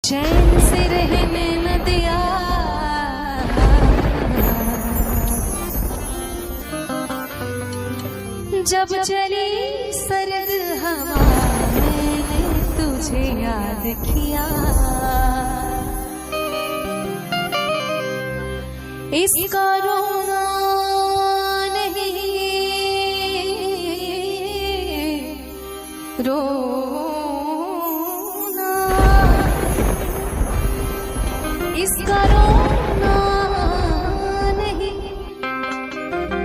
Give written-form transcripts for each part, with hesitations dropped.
चैन से रहने न दिया, जब चली सर्द हवा मैंने तुझे याद किया। इसका रोना नहीं रोना, इसका रोना नहीं,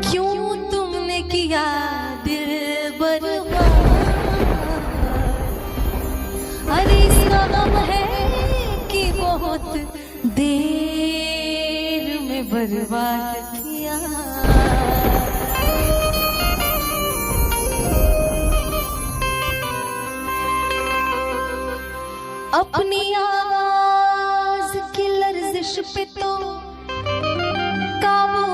क्यों तुमने किया दिल बर्बाद। अरे इसका गम है कि बहुत देर में बर्बाद किया। अपनी आवाज की लर्जिश पे तो काबू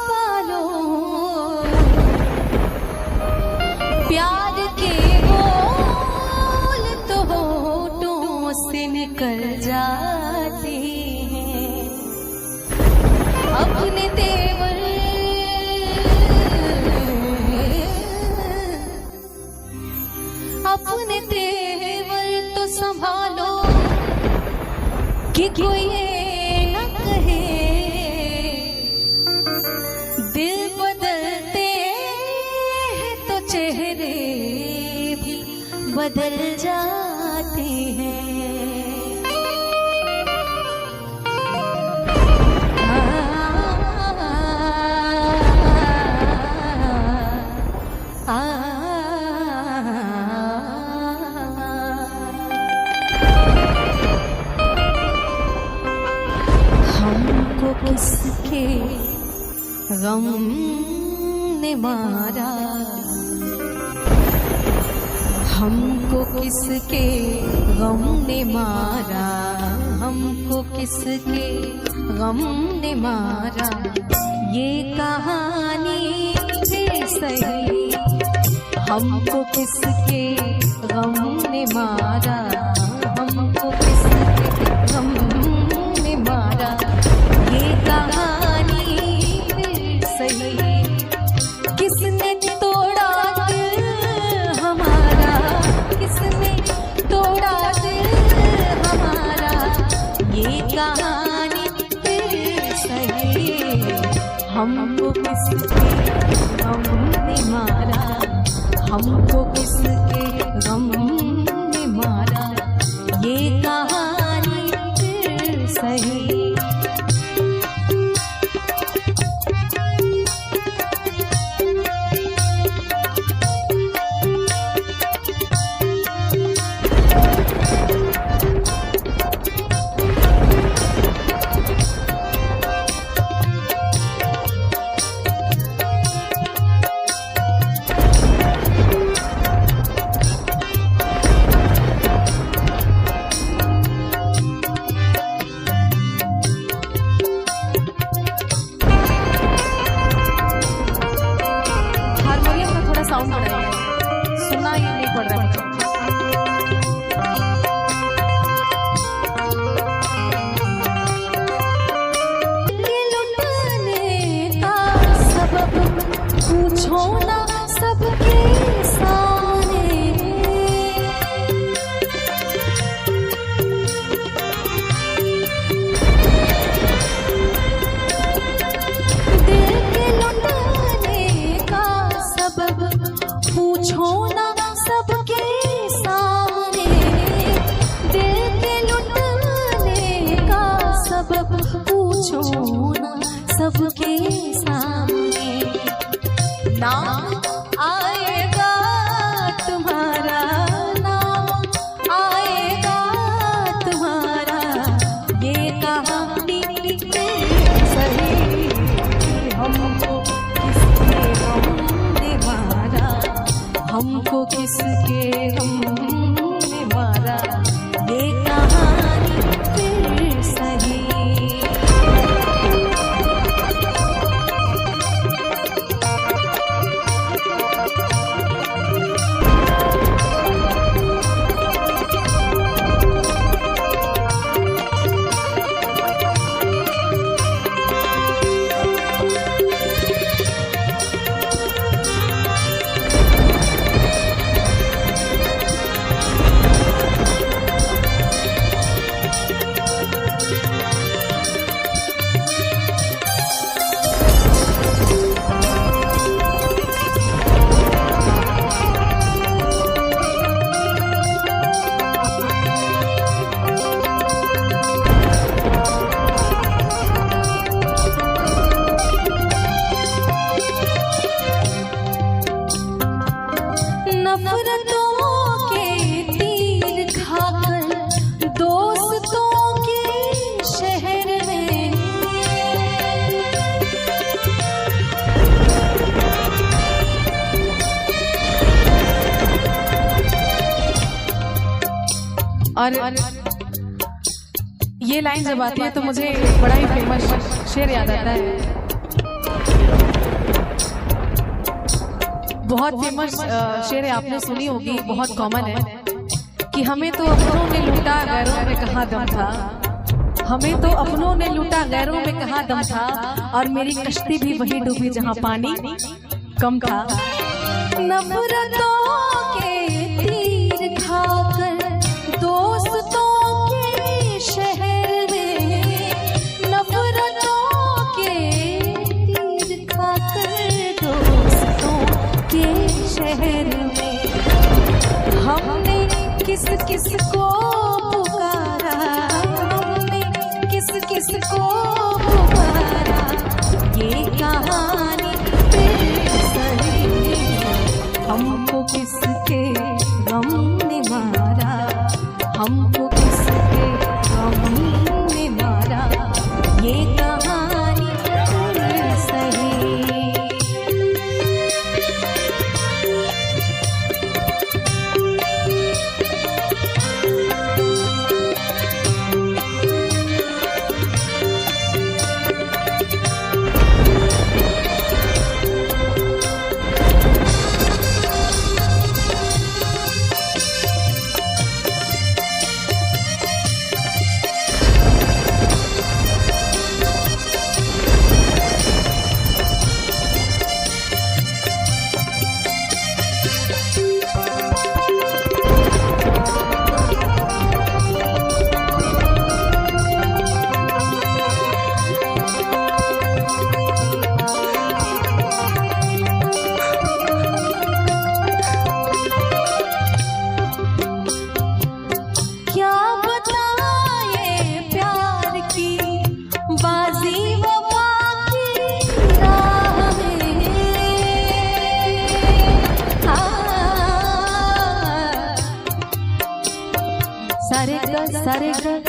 पालो, प्यार के बोल तो होठों से निकल जाते हैं। अपने तेवर अपने तेवर तो संभालो कि कोई ये न कहे दिल बदलते हैं तो चेहरे भी बदल जाते हैं। किसके गम ने मारा, हमको किसके गम ने मारा, हमको किसके गम ने मारा। ये कहानी भी सही, हमको किसके गम ने मारा, हमको किसके गम ने मारा। ये कहानी सही, किसने तोड़ा दिल हमारा, किसने तोड़ा दिल हमारा। ये कहानी सही, हमको किसके गम ने मारा, हमको किसके गम ने मारा। ये कहानी सही। साउंड बढ़ाइए, सुना ही नहीं पड़ रहा मुझे। लुटाने का सबब पूछो ना सबके सामने, दिल के लुटाने का सबब पूछो ना सबके सामने, दिल के लुटाने का सबब पूछो ना सबके सामने। नाम आएगा तुम्हारा, नाम आएगा तुम्हारा। ये कहानी सही, हमको किसके गम ने मारा, हमको किसके गम ने मारा। ये कहानी फिर सही। और ये लाइन जब आती है तो मुझे बड़ा ही फेमस शेर याद आता है। बहुत फेमस शेर है, आपने सुनी होगी, बहुत कॉमन है कि हमें तो अपनों ने लूटा गैरों में कहाँ दम था, हमें तो अपनों ने लूटा गैरों में कहाँ दम था, और मेरी कश्ती भी वही डूबी जहाँ पानी कम था। नफरतों के तीर खाकर दोस्तों के शहर में, नफरतों के तीर खाकर दोस्तों के शहर में, हमने किस किस को पुकारा, हमने किस किस को पुकारा, ये कहानी फिर सही, हमको किसके गम ने मारा, हमको किसके गम ने मारा, ये कहानी फिर सही।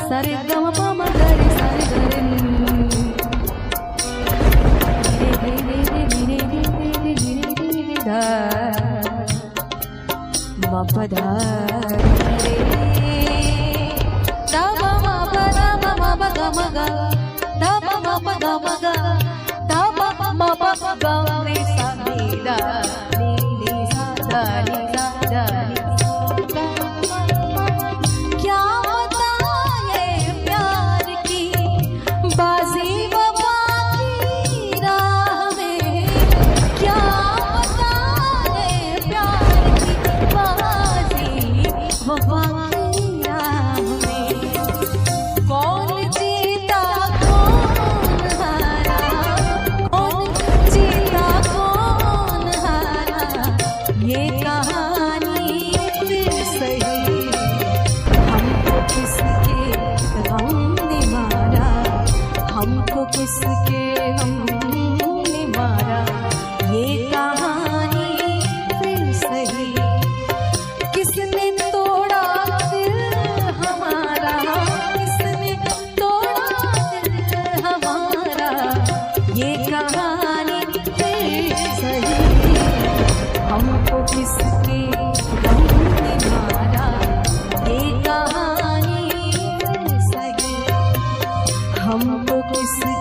सारे ग म प म ग रे सारे ग रे रे धा म प धा रे धा म प धा म प ग म ग धा म प ग म ग धा म प ग रे सा नी धा नी सा धा नी सा धा नी। किसके हमने मारा, ये कहानी फिर सही, किसने तोड़ा दिल हमारा, किसने तोड़ा दिल हमारा, ये कहानी फिर सही, हमको किसके हमने मारा, ये कहानी फिर सही, हमको किसके